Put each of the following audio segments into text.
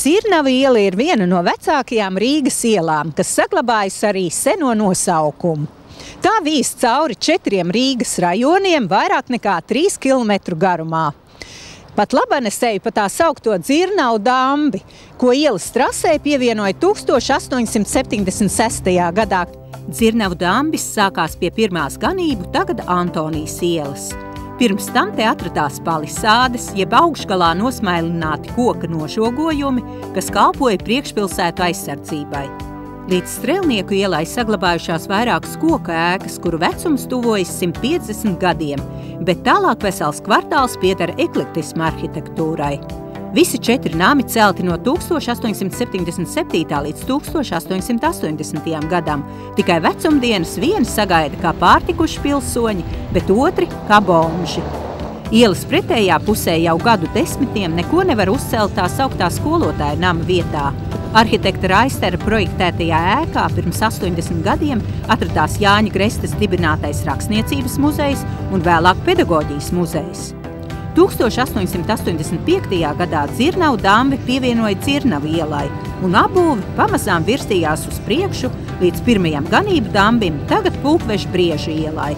Dzirnava iela ir viena no vecākajām Rīgas ielām, kas saglabājas arī seno nosaukumu. Tā vīs cauri 4 Rīgas rajoniem vairāk nekā 3 km garumā. Pat laban es eju pa tā saukto Dzirnavu dambi, ko ielas trasē pievienoja 1876. gadā. Dzirnavu dambis sākās pie pirmās ganību, tagad Antonijas ielas. Pirms tam te atradās palisādes, jeb augšgalā nosmailināti koka nožogojumi, kas kalpoja priekšpilsētu aizsardzībai. Līdz Strelnieku ielai saglabājušās vairākas koka ēkas, kuru vecums tuvojas 150 gadiem, bet tālāk vesels kvartāls pieder eklektisma arhitektūrai. Visi 4 nami celti no 1877. līdz 1880. gadam. Tikai vecumdienas vieni sagaida kā pārtikuši pilsoņi, bet otri kā bomži. Ielas pretējā pusē jau gadu desmitiem neko nevar uzcelt tā sauktā skolotāja nama vietā. Arhitekta Raistera projektētajā ēkā pirms 80 gadiem atradās Jāņa Grestas dibinātais rakstniecības muzejs un vēlāk pedagoģijas muzejs. 1885. gadā Dzirnavu dambi pievienoja Dzirnavu ielai, un apbūve pamazām virstījās uz priekšu līdz pirmajam ganību dambim, tagad Pulkveža Brieža ielai.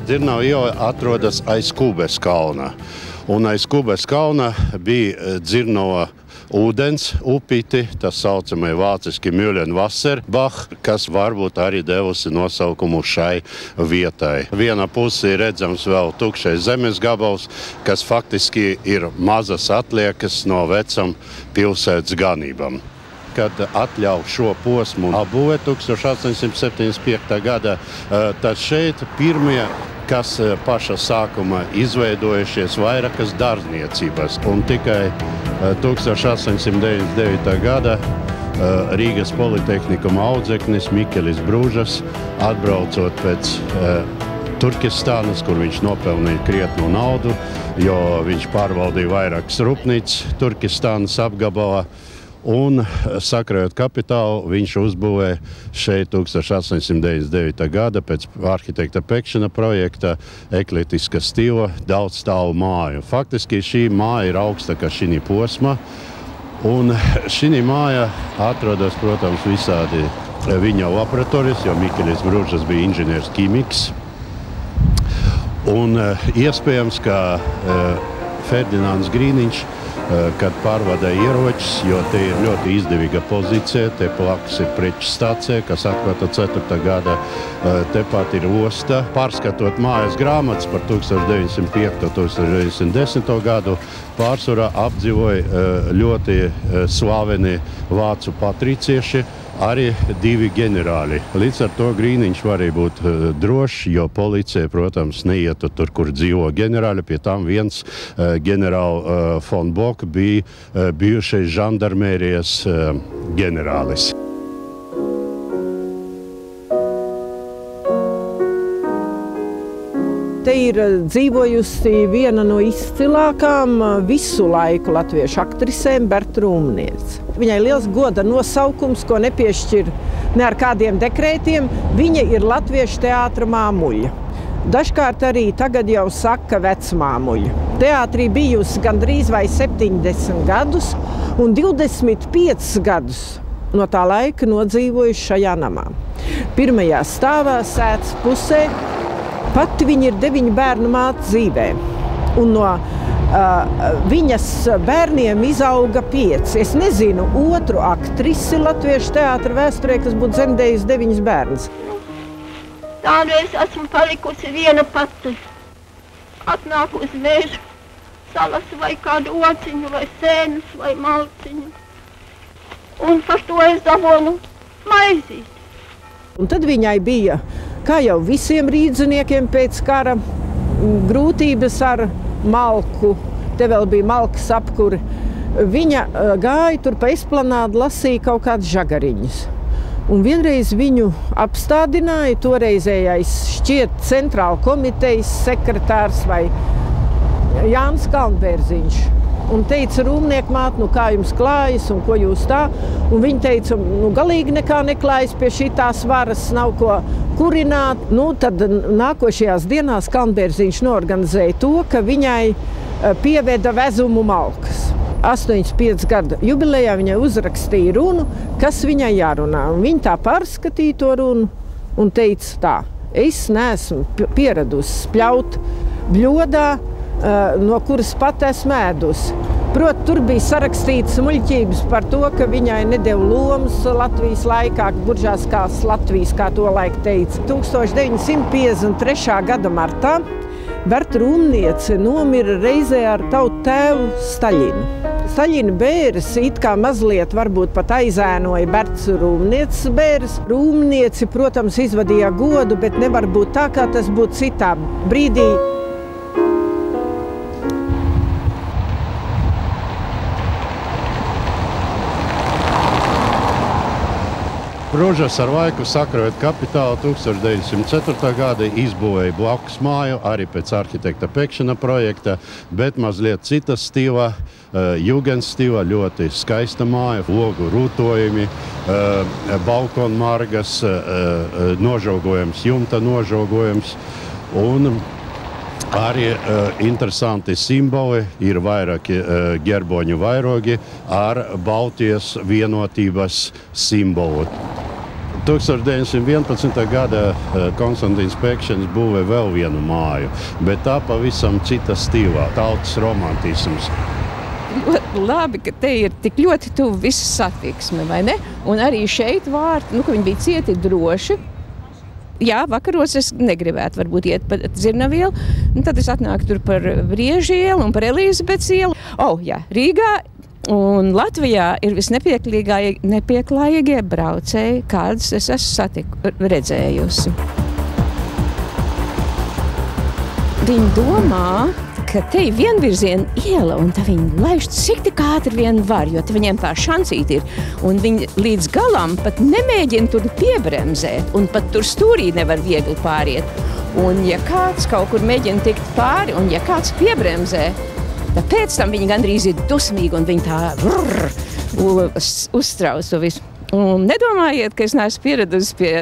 Dzirnavu iela atrodas aiz Kūbes kalna, un aiz Kūbes kalna bija Dzirnava ūdens upīti, tas saucamai vāciski Mühlenwasserbach, kas varbūt arī devusi nosaukumu šai vietai. Viena puse ir redzams vēl tukšais zemes gabals, kas faktiski ir mazas atliekas no vecam pilsētas ganībam. Kad atļauj šo posmu apbūvē 1875. gada, tad šeit pirmie, kas paša sākuma izveidojušies vairākas dārzniecības. Un tikai 1899. gada Rīgas Politehnikuma audzeknis Mikelis Brūžas, atbraucot pēc Turkestānas, kur viņš nopelnīja krietnu naudu, jo viņš pārvaldīja vairākas rūpnīcas Turkestānas apgabalā. Un, sakrājot kapitālu, viņš uzbūvēja šeit 1899. gada pēc arhitekta Pekšana projekta eklektiska stila daudzstāvu māju. Faktiski šī māja ir augstāka šī posma, un šī māja atrodas, protams, visādi viņa laboratorijas, jo Mikelis Brūžas bija inženieris ķīmiks. Un iespējams, ka Ferdinands Grīniņš, kad pārvadāja ieročus, jo te ir ļoti izdevīga pozīcija, te blakus ir preču stācija, kas atklāta 4. gada, tepat ir osta. Pārskatot mājas grāmatas par 1905. 1910. gadu, pārsvarā apdzīvoja ļoti slaveni vācu patricieši, arī 2 ģenerāļi. Līdz ar to Grīniņš varēja būt drošs, jo policija, protams, neietu tur, kur dzīvo ģenerāļi. Pie tam viens ģenerāli von Bock bija bijušais žandarmērijas ģenerālis. Te ir dzīvojusi viena no izcilākām visu laiku latviešu aktrisēm, Berta Rūmniece. Viņai liels goda nosaukums, ko nepiešķir ne ar kādiem dekrētiem. Viņa ir latviešu teātra māmuļa. Dažkārt arī tagad jau saka vecmāmuļa. Teātrī bijusi gandrīz vai 70 gadus un 25 gadus no tā laika nodzīvojuši šajā namā. Pirmajā stāvā sētas pusē pati viņa ir 9 bērnu māte dzīvē. Un no viņas bērniem izauga 5. Es nezinu otru aktrisi latviešu teātra vēsturē, kas būtu dzemdējusi 9 bērnus. Tādreiz esmu palikusi viena pati. Atnāku uz mežu, salasu vai kādu ociņu, vai sēnus, vai malciņu. Un par to es dabonu maizīt. Un tad viņai bija, kā jau visiem rīdziniekiem pēc kara, grūtības ar malku. Te vēl bija malkas apkuri. Viņa gāja tur pa esplanādu, lasīja kaut kādus žagariņus. Un vienreiz viņu apstādināja toreizējais šķiet centrāla komitejas sekretārs vai Jānis Kalnbērziņš. un teica, rūmnieku māte, nu kā jums klājas un ko jūs tā. Un viņa teica, nu galīgi nekā neklājas pie šitās varas, nav ko kurināt. Nu, tad nākošajās dienās Kalnbērziņš norganizēja to, ka viņai pieveda vezumu malkas. 85 gadu jubilejā viņai uzrakstīja runu, kas viņai jārunā. Un viņa tā pārskatīja to runu un teica tā, es neesmu pieradusi spļaut bļodā, no kuras pat esmu ēdusi. Proti, tur bija sarakstīts muļķības par to, ka viņai nedeva lomas Latvijas laikā, buržāskās Latvijas, kā to laik teica. 1953. gada martā Berta Rūmniece nomira reizē ar tavu tēvu Staļinu. Staļina bēres it kā mazliet varbūt pat aizēnoja Bertas Rūmnieces bēres. Rūmnieci, protams, izvadīja godu, bet nevar būt tā, kā tas būtu citā brīdī. Bružas ar laiku sakrājot kapitālu 1904. gada izbūvēja blakus māju, arī pēc arhitekta Pekšana projekta, bet mazliet cita stila, Jugens stila, ļoti skaista māja, logu rūtojumi, balkonu margas, nožogojums, jumta nožogojums un arī interesanti simboli, ir vairāki gerboņu vairogi ar Baltijas vienotības simbolu. 1911. gada Konstantīns Pekšans būvēja vēl vienu māju, bet tā pavisam cita stilā, tautas romantisms. Ļoti labi, ka te ir tik ļoti tuvu visa satiksme, vai ne? Un arī šeit vārti, ka viņi bija cieti droši. Jā, vakaros es negribētu varbūt iet pa Dzirnavu ielu, tad es atnāku tur par Briežu ielu un par Elizabetes ielu. Jā, Rīgā un Latvijā ir visnepieklājīgie braucēji, kādus es esmu redzējusi. Viņi domā, ka te ir vienvirziena iela, un tā viņi laiž cik tik ātri vien var, jo te viņiem tā šancīti ir. Un viņi līdz galam pat nemēģina tur piebremzēt, un pat tur stūrī nevar viegli pāriet. Un ja kāds kaut kur mēģina tikt pāri, un ja kāds piebremzē, tad pēc tam viņi gandrīz ir dusmīgi, un viņi tā uzstrauc to visu. Un nedomājiet, ka es neesmu pieradusi pie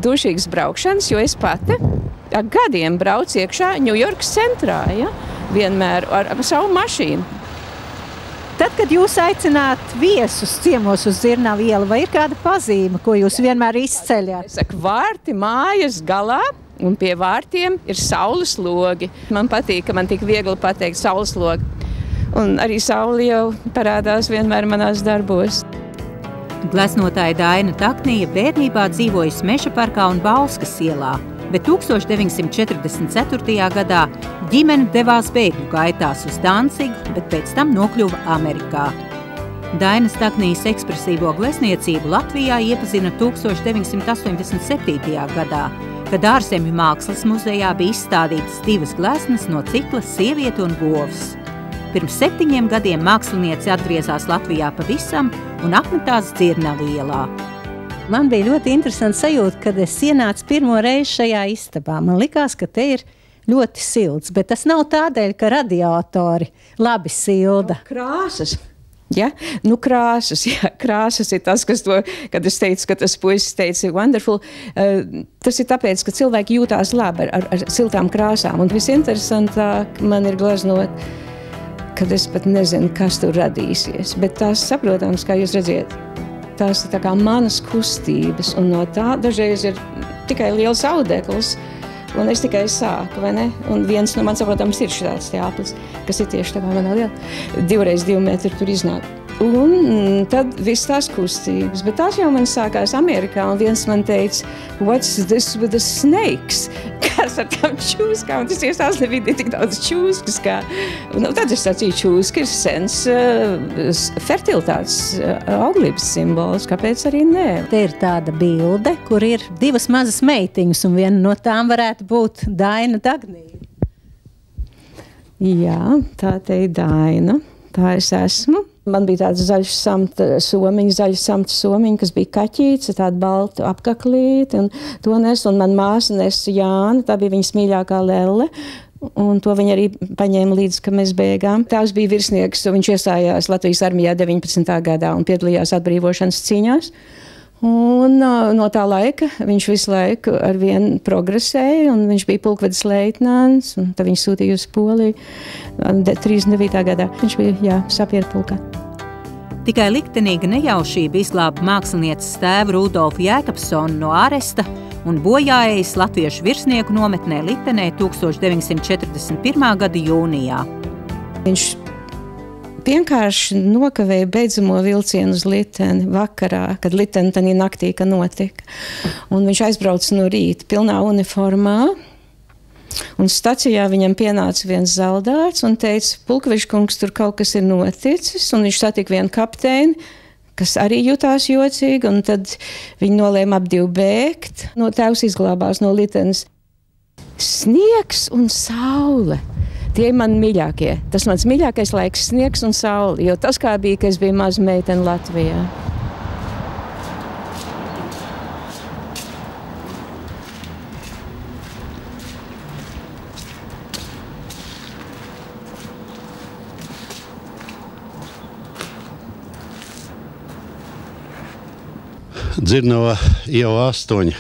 dušīgas braukšanas, jo es pati ar gadiem braucu iekšā Ņujorkas centrā, ja? Vienmēr ar savu mašīnu. Tad, kad jūs aicināt viesus ciemos uz Dzirnavu ielu, vai ir kāda pazīme, ko jūs vienmēr izceļat? Es saku, vārti mājas galā, un pie vārtiem ir saules logi. Man patīk, ka man tik viegli pateikt saules logi. Un arī saule jau parādās vienmēr manās darbos. Gleznotāja Daina Taknija bērnībā dzīvojusi Meža parkā un Bauskas ielā, bet 1944. gadā ģimene devās bēgļu gaitās uz Dancigu, bet pēc tam nokļuva Amerikā. Dainas Taknijas ekspresīvo glezniecību Latvijā iepazina 1987. gadā, kad Ārzemju mākslas muzejā bija izstādītas 2 gleznas no cikla Sieviete un govs. Pirms 7 gadiem mākslinieci atgriezās Latvijā pavisam un apmetās Dzirnavu ielā. Man bija ļoti interesanti sajūta, kad es ienācu pirmo reizi šajā istabā. Man likās, ka te ir ļoti silts, bet tas nav tādēļ, ka radiatori labi silda. Krāsas. Ja? Krāsas ir tas, kas to, kad es teicu, ka tas puisis teica wonderful, tas ir tāpēc, ka cilvēki jūtās labi ar siltām krāsām. Un visinteresantāk man ir gleznot, kad es pat nezinu, kas tur radīsies. Bet tās saprotams, kā jūs redziet, tās ir tā kā manas kustības, un no tā dažreiz ir tikai liels audekls, un es tikai sāku, vai ne? Un viens no man, saprotams, ir šāds tēplis, kas ir tieši tā kā manā liela. 2x2 metri tur iznāk. Un tad viss tās kustības. Bet tās jau man sākās Amerikā, un viens man teica, what's this with the snakes? Kas ar tām čūskām? Tas iestās nebija tik daudz čūskas, kā... Tad es sacīju, čūska ir sens fertilitātes auglības simbols, kāpēc arī nē? Te ir tāda bilde, kur ir 2 mazas meitiņas, un viena no tām varētu būt Daina Taknija. Jā, tā te ir Daina. Tā es esmu. Man bija tāds zaļš samta somiņa, kas bija kaķīts, tāda balta apaklīte, un to nes, un man māsa nes Jāna, tā bija viņas mīļākā lelle, un to viņi arī paņēma līdz, ka mēs beigām. Tās bija virsnieks, viņš iestājās Latvijas armijā 19. gadā un piedalījās atbrīvošanas cīņās. Un no tā laika viņš visu laiku ar vienu progresēja, un viņš bija pulkvedis leitnants, un tad viņš sūtīja uz Poliju 39. gadā. Viņš bija, sapieru pulkā. Tikai liktenīga nejaušība izglāba mākslinieces tēvu Rudolfu Jēkabsonu no aresta un bojājējis latviešu virsnieku nometnē Litenē 1941. gada jūnijā. Viņš vienkārši nokavēja beidzamo vilcienu uz Liteni vakarā, kad Liteni tajā naktī, ka notika. Un viņš aizbrauca no rīta pilnā uniformā, un stacijā viņam pienāca viens zaldāts un teica, pulkvežkungs, tur kaut kas ir noticis, un viņš satika vienu kapteini, kas arī jutās jocīgi, un tad viņi nolēma ap divu bēgt. No tēvs izglābās no Litenes. Sniegs un saule. Tie ir mani mīļākie. Tas mans mīļākais laiks, sniegs un saule, jo tas kā bija, ka es biju maza meitene Latvijā. Dzirnava iela 8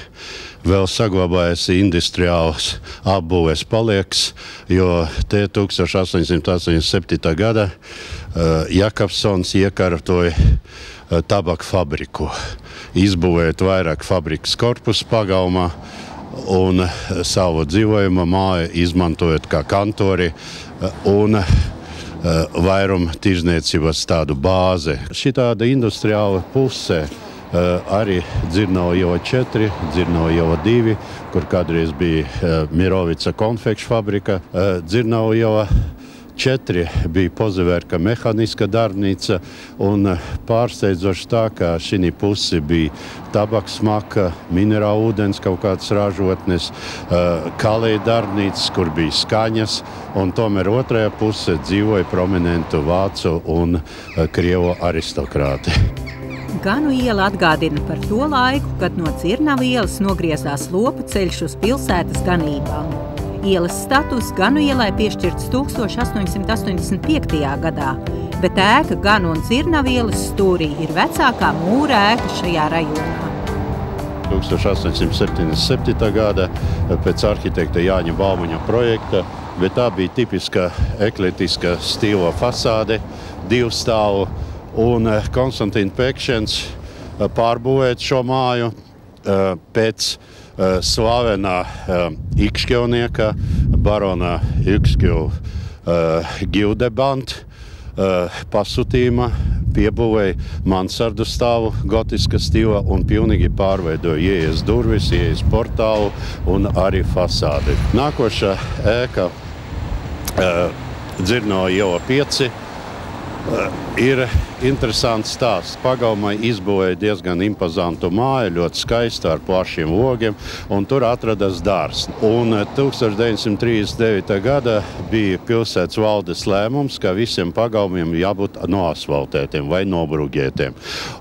vēl saglabājas industriāls apbūves palieks, jo te 1887. gada Jēkabsons iekārtoja tabaku fabriku, izbūvēt vairāk fabrikas korpusu pagalmā un savu dzīvojuma māju izmantojot kā kantori un vairum tirzniecības tādu bāzi. Šitāda industriāla pusē arī Dzirnava iela 4, Dzirnava iela 2, kur kādreiz bija Mirovica konfekšu fabrika. Dzirnava iela 4 bija Pozivērka mehaniska darbnīca, un pārsteidzoši tā, ka šī pusi bija tabaks maka, minerāla ūdens kaut kāds ražotnes, kalēja darbnīcas, kur bija skaņas, un tomēr otrajā pusē dzīvoja prominentu vācu un krievu aristokrāti. Ganu iela atgādina par to laiku, kad no Dzirnava ielas nogriezās lopu ceļš uz pilsētas ganībām. Ielas status Ganu ielai piešķirts 1885. gadā, bet ēka Ganu un Dzirnava ielas stūrī ir vecākā mūra ēka šajā rajonā. 1877. gada pēc arhitekta Jāņa Baumaņa projekta, bet tā bija tipiska eklektiska stila fasāde, divstāvu, un Konstantīna Pekšens pārbūvēt šo māju pēc slavenā ikšķevnieka barona Ikšķev Gildebant pasūtījuma piebūvēja mansardu stāvu gotiska stila un pilnīgi pārveidoja ieejas durvis, ieejas portālu un arī fasādi. Nākošā ēka Dzirnava iela 5 ir interesants stāsts. Pagalmai izbūvēja diezgan impozantu māju, ļoti skaistu ar plašiem logiem, un tur atradas dārs. Un 1939. gada bija pilsētas valdes lēmums, ka visiem pagalmiem jābūt noasfaltētiem vai nobrūgētiem.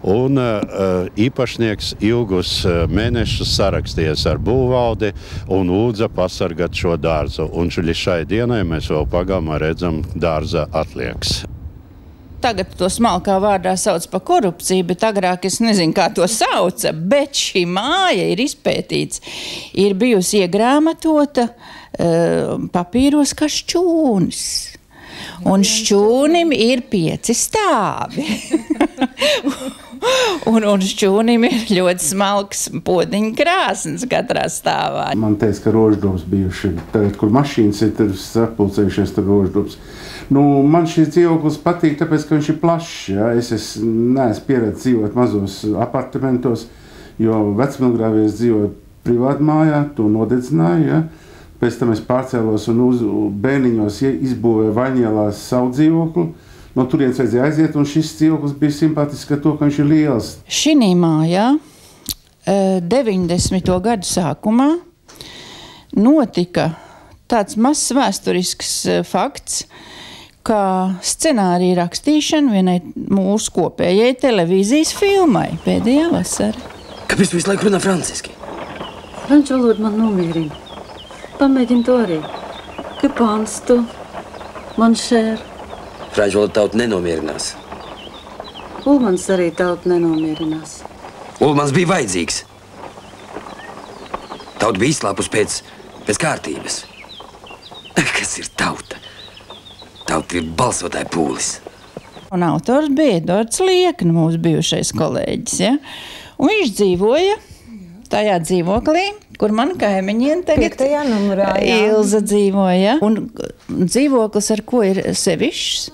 Un īpašnieks ilgus mēnešus sarakstījies ar būvvaldi un lūdza pasargāt šo dārzu. Un šai dienai mēs vēl pagalmā redzam dārza atliekas. Tagad to smalkā vārdā sauc par korupciju, bet agrāk es nezinu, kā to sauca, bet šī māja ir izpētīts. Ir bijusi iegrāmatota papīros kā šķūnis. Un šķūnim ir 5 stāvi. un šķūnim ir ļoti smalks podiņa krāsns katrā stāvā. Man teica, ka roždobs bijuši. Tagad, kur mašīnas ir, tur sapulcējušies, tur roždobs. Man šis dzīvoklis patīk, tāpēc, ka viņš ir plašs. Ja? Es neesmu pieredzējis dzīvot mazos apartamentos, jo vecmilgrāvies dzīvoja privāti mājā, to nodedzināja. Ja? Pēc tam es pārcēlos un bērniņos izbūvēju Vaņielās savu dzīvokli. No turienes vajadzēja aiziet, un šis dzīvoklis bija simpātisks ar to, ka viņš ir liels. Šinī mājā 90. gadu sākumā notika tāds mazs vēsturisks fakts, kā scenārija rakstīšana vienai mūsu kopējai televīzijas filmai pēdējā vasara. Kāpēc tu visu laiku runā franciski? Franču valoda man nomierina. Pamēģini to arī. Kāpēc tu man šēr? Fraižola tauta nenomierinās. Ulmans arī tauta nenomierinās. Ulmans bija vajadzīgs. Tauta bija izslāpus pēc kārtības. Kas ir tauta? Tauta ir balsotāja pūlis. Un autors bija Edvards Liekna, mūsu bijušais kolēģis. Ja? Un viņš dzīvoja tajā dzīvoklī, kur man kaimiņiem tagad numurā, Ilza dzīvoja. Un dzīvoklis, ar ko ir sevišķs,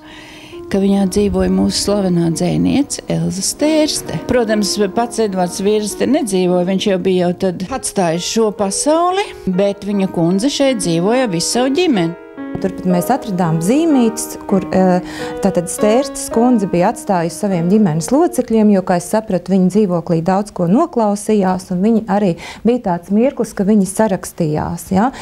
ka viņā dzīvoja mūsu slavenā dzejniece Elza Stērste. Protams, pats Edvards Virste nedzīvoja, viņš jau bija tad atstājis šo pasauli, bet viņa kundze šeit dzīvoja visu savu ģimeni. Turpat mēs atradām zīmītes, kur tātad Stērstes kundze bija atstājusi saviem ģimenes locekļiem, jo, kā es sapratu, viņa dzīvoklī daudz ko noklausījās, un viņi arī bija tāds mirklis, ka viņi sarakstījās. Ja?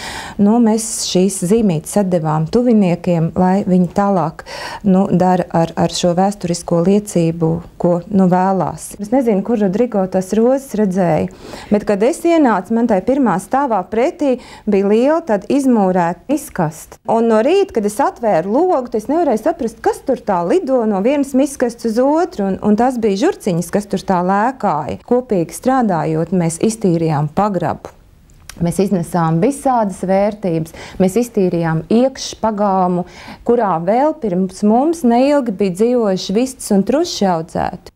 Nu, mēs šīs zīmītes atdevām tuviniekiem, lai viņi tālāk dara ar šo vēsturisko liecību, ko vēlās. Es nezinu, kur Rodrigo tas rozes redzēja, bet, kad es ienācu, man tai pirmā stāvā pretī bija liela tāda izmūrēta izkasta. Un no rīta, kad es atvēru logu, es nevarēju saprast, kas tur tā lido no vienas miskastes uz otru, un tas bija žurciņas, kas tur tā lēkāja. Kopīgi strādājot, mēs iztīrījām pagrabu. Mēs iznesām visādas vērtības, mēs iztīrījām iekšpagalmu, kurā vēl pirms mums neilgi bija dzīvojuši vistas un truši audzēti.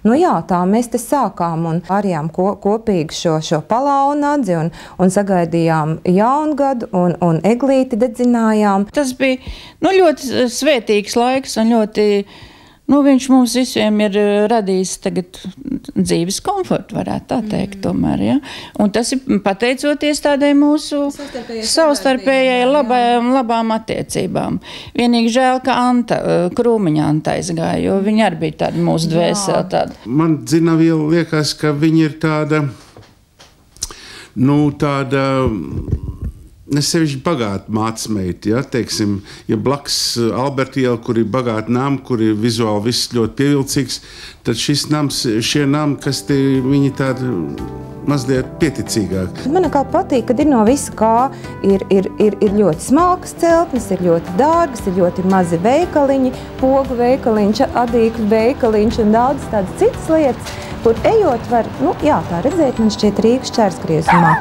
Nu jā, tā mēs te sākām un pārījām kopīgi šo palaunadzi un sagaidījām jaungadu un eglīti dedzinājām. Tas bija ļoti svētīgs laiks un ļoti, viņš mums visiem ir radījis tagad dzīves komfortu, varētu tā teikt tomēr, ja? Un tas ir pateicoties tādai mūsu savstarpējai labām attiecībām. Vienīgi žēl, ka Krūmiņa Anta aizgāja, jo viņa arī bija tāda mūsu dvēsele tāda. Man Dzinaviela liekas, ka viņa ir tāda, nesevišķi bagāta mācmeita, ja, teiksim, ja blakus Alberta iela, kur ir bagāta nami, kur ir vizuāli viss ļoti pievilcīgs, tad šie nami, kas te viņi tādi mazliet pieticīgāk. Man kā patīk, kad ir no visa kā, ir ļoti smalkas celtnes, ir ļoti dārgas, ir ļoti mazi veikaliņi, pogu veikaliņš, adīkļu veikaliņš un daudz tādas citas lietas, kur ejot var, tā redzēt, man šķiet Rīgas šķērsgriezumā.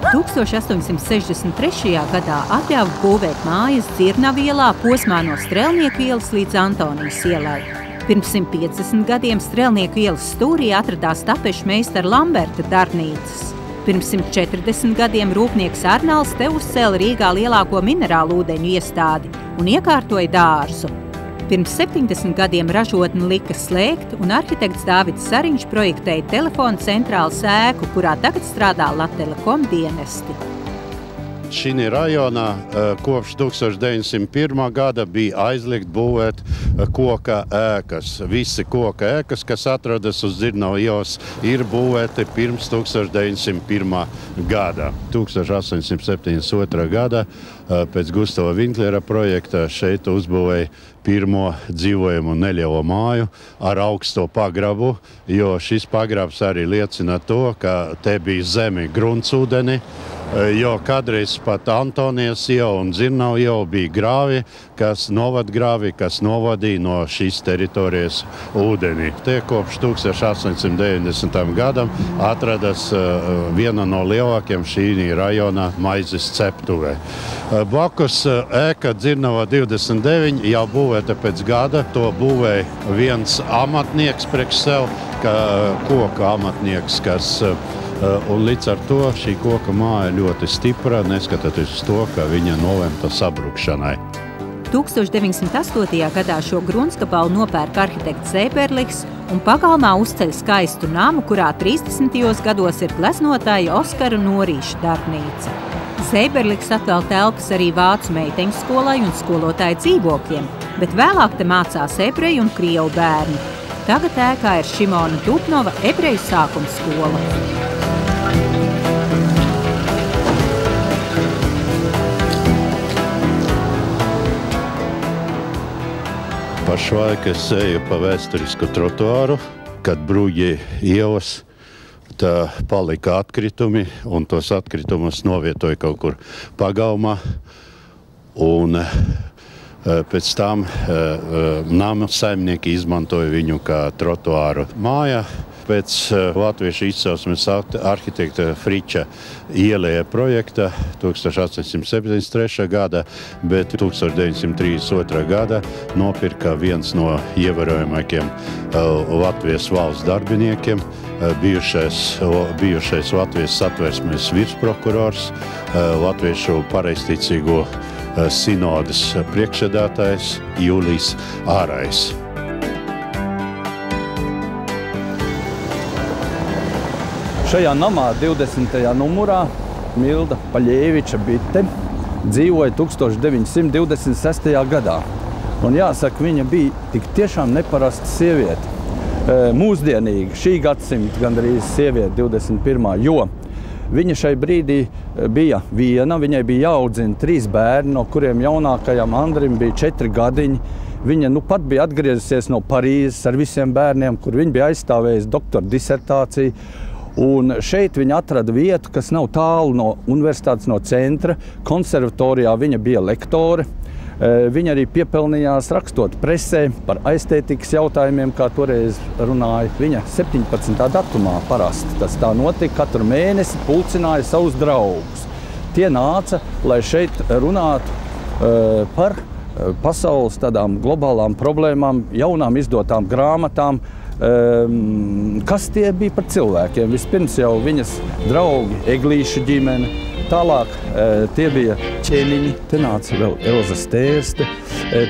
1863. gadā atļāva būvēt mājas Dzirnavielā posmā no Strelnieku ielas līdz Antonijas ielai. Pirms 150 gadiem Strelnieku ielas stūrī atradās tapešu meistara Lamberta darbnīcas. Pirms 140 gadiem rūpnieks Arnalds te uzcēla Rīgā lielāko minerālu ūdeņu iestādi un iekārtoja dārzu. Pirms 70 gadiem ražotni lika slēgt, un arhitekts Dāvids Sariņš projektēja telefonu centrālu ēku, kurā tagad strādā Latelekom dienesti. Šī rajonā kopš 1901. gada bija aizliegt būvēt koka ēkas. Visi koka ēkas, kas atrodas uz Dzirnavu ielas, ir būvēti pirms 1901. gada. 1872. gada pēc Gustava Vinklera projekta šeit uzbūvēja pirmo dzīvojumu nelielo māju ar augsto pagrabu, jo šis pagrabs arī liecina to, ka te bija zemi gruntsūdeni, jo kādreiz pat Antonijas iela un Dzirnavu iela bija grāvi, novadgrāvi, kas novadīja no šīs teritorijas ūdeni. Te kopš 1890. gadam atradas viena no lielākiem šī rajonā maizes ceptuvē. Blakus ēka Dzirnava 29 jau būvēta pēc gada. To būvēja viens amatnieks priekš sev, koka amatnieks, un līdz ar to šī koka māja ļoti stipra, neskatoties uz to, ka viņa nolemta sabrukšanai. 1908. gadā šo gruntsgabalu nopērk arhitekts Zēberliks un pagalmā uzceļ skaistu namu, kurā 30. gados ir gleznotāja Oskara Norīša darbnīca. Zēberliks atvēl telpas arī vācu meiteņu skolai un skolotāju dzīvokļiem, bet vēlāk te mācās ebreju un krievu bērni. Tagad ēkā ir Šimona Dubnova ebreju sākuma skola. Pašlaik es eju pa vēsturisku trotuāru, kad Bruģi ielas tā palika atkritumi, un tos atkritumus novietoja kaut kur pagalmā. Un pēc tam nama saimnieki izmantoja viņu kā trotuāru mājā. Pēc latviešu izcelsmes arhitekta Friča ielēja projekta 1873. Gada, bet 1932. Gada nopirka viens no ievērojamākiem Latvijas valsts darbiniekiem, bijušais Latvijas satversmes virsprokurors, latviešu pareizticīgo sinodas priekšsēdētājs Jūlijs Ārais. Šajā namā 20. numurā Milda Paļēviča Bite dzīvoja 1926. gadā. Un jāsaka, viņa bija tik tiešām neparasta sieviete. Mūsdienīga, šī gadsimta gandrīz sieviete 21. Jo viņa šai brīdī bija viena, viņai bija jāaudzina 3 bērni, no kuriem jaunākajam Andrim bija 4 gadiņi. Viņa pat bija atgriezusies no Parīzes ar visiem bērniem, kur viņa bija aizstāvējusi doktora disertāciju. Un šeit viņa atrada vietu, kas nav tālu no universitātes, no centra. Konservatorijā viņa bija lektore. Viņa arī piepelnījās rakstot presē par estētikas jautājumiem, kā toreiz runāja. Viņa 17. datumā parasti tas tā notika, katru mēnesi pulcināja savus draugus. Tie nāca, lai šeit runātu par pasaules tādām globālām problēmām, jaunām izdotām grāmatām, kas tie bija par cilvēkiem. Vispirms jau viņas draugi, Eglīša ģimene, tālāk tie bija ķēniņi, te nāca vēl Elza Stērste,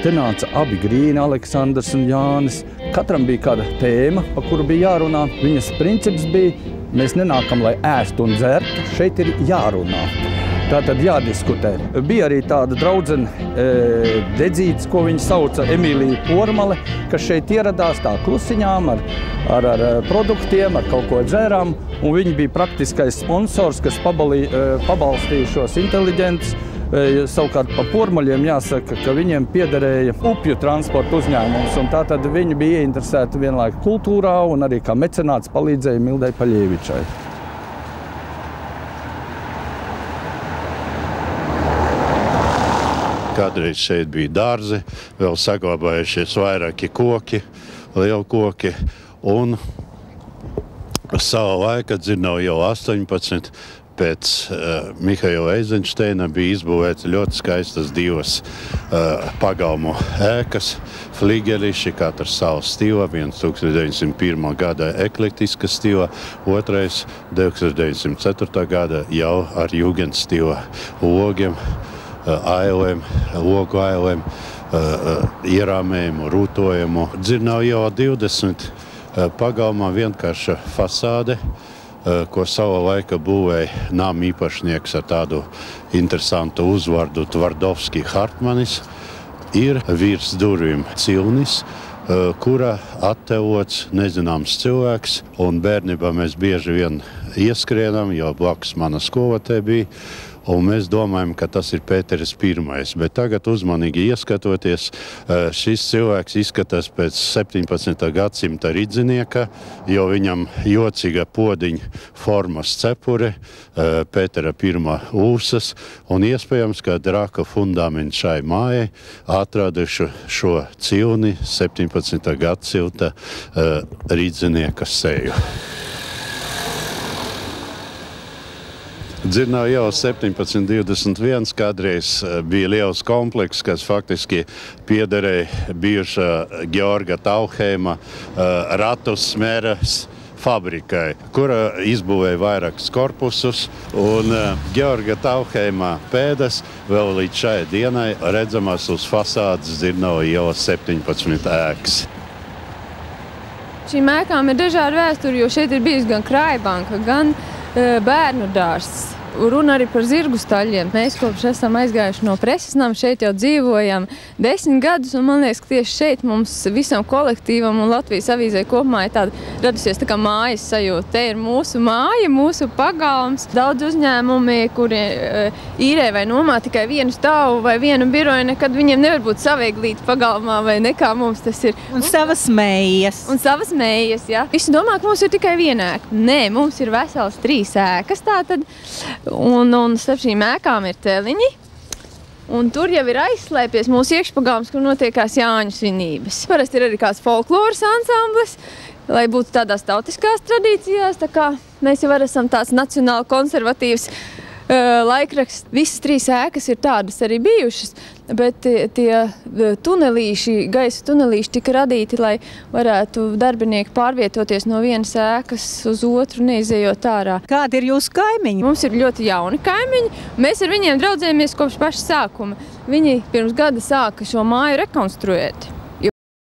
te nāca abi Grīni, Aleksandrs un Jānis. Katram bija kāda tēma, pa kuru bija jārunā. Viņas princips bija, mēs nenākam, lai ēstu un dzertu, šeit ir jārunā. Tātad jādiskutē. Bija arī tāda draudzene Dedzītes, ko viņa sauca Emīlija Pormale, kas šeit ieradās tā klusiņām ar produktiem, ar kaut ko dzērām. Un viņa bija praktiskais sponsors, kas pabalstīja šos inteliģentus. Savukārt pa Pormaļiem jāsaka, ka viņiem piederēja upju transporta uzņēmums. Un tātad viņi bija ieinteresēti vienlaiku kultūrā un arī kā mecenāts palīdzēja Mildai Paļēvičai. Kādreiz šeit bija dārzi, vēl saglabājušies vairāki koki, lieli koki, un savā laikā, dzirnav jau 18, pēc Mihaila Eizenšteina bija izbūvēts ļoti skaistas 2 pagalmu ēkas, fligeliši, katrs savu stila, viens 1901. Gada eklektiska stila, otrais 1904. Gada jau ar jugendstila logiem, ailēm, logu ailēm, ierāmējumu, rūtojumu. Dzirnav jau 20 pagalmā vienkārša fasāde, ko savā laika būvēja nama īpašnieks ar tādu interesantu uzvārdu Tvardovski Hartmanis. Ir virs durvīm cilnis, kura attēlots nezināms cilvēks, un bērnībā mēs bieži vien ieskrienam, jo blakus mana skola te bija. Un mēs domājam, ka tas ir Pēteris I. Bet tagad uzmanīgi ieskatoties, šis cilvēks izskatās pēc 17. gadsimta ridzinieka, jo viņam jocīga podiņa formas cepure, Pētera I. ūsas, un iespējams, ka draka fundaments šai mājai atraduši šo cilni 17. gadsimta ridzinieka seju. Dzirnav jau 1721 kādreiz bija liels komplekss, kas faktiski piederēja bijušā Georga Tauheima ratus smēras fabrikai, kura izbūvēja vairākus korpusus, un Georga Tauheima pēdas vēl līdz šai dienai redzamas uz fasādes Dzirnava ielas 17 ēkas. Šīm ēkām ir dažādi vēsturi, jo šeit ir bijusi gan krājbanka, gan bērnu dārsts. Runa arī par zirgu staļļiem. Mēs kopš esam aizgājuši no preses nama, šeit jau dzīvojam 10 gadus, un man liekas, ka tieši šeit mums visam kolektīvam un Latvijas avīzei kopumā ir tāda radusies tā kā mājas sajūta. Te ir mūsu māja, mūsu pagalms. Daudz uzņēmumi, kuri īrē vai nomā tikai vienu stāvu vai vienu biroju, nekad viņiem nevar būt savieglīti pagalmā vai nekā mums tas ir. Un savas mējas. Un savas mējas, jā. Visi domā, ka mums ir tikai viena ēka. Nē, mums ir vesels 3 ēkas tātad. Un starp šīm ēkām ir celiņi. Un tur jau ir aizslēpies mūsu iekšpagalms, kur notiekās Jāņu svinības. Parasti ir arī kāds folkloras ansamblis, lai būtu tādās tautiskās tradīcijās, tā kā mēs jau esam tāds nacionāli konservatīvs laikraksts. Visas 3 ēkas ir tādas arī bijušas, bet tie tunelīši, gaisa tunelīši tika radīti, lai varētu darbinieki pārvietoties no vienas ēkas uz otru, neizejot ārā. Kādi ir jūsu kaimiņi? Mums ir ļoti jauni kaimiņi. Mēs ar viņiem draudzējamies kopš paša sākuma. Viņi pirms gada sāka šo māju rekonstruēt.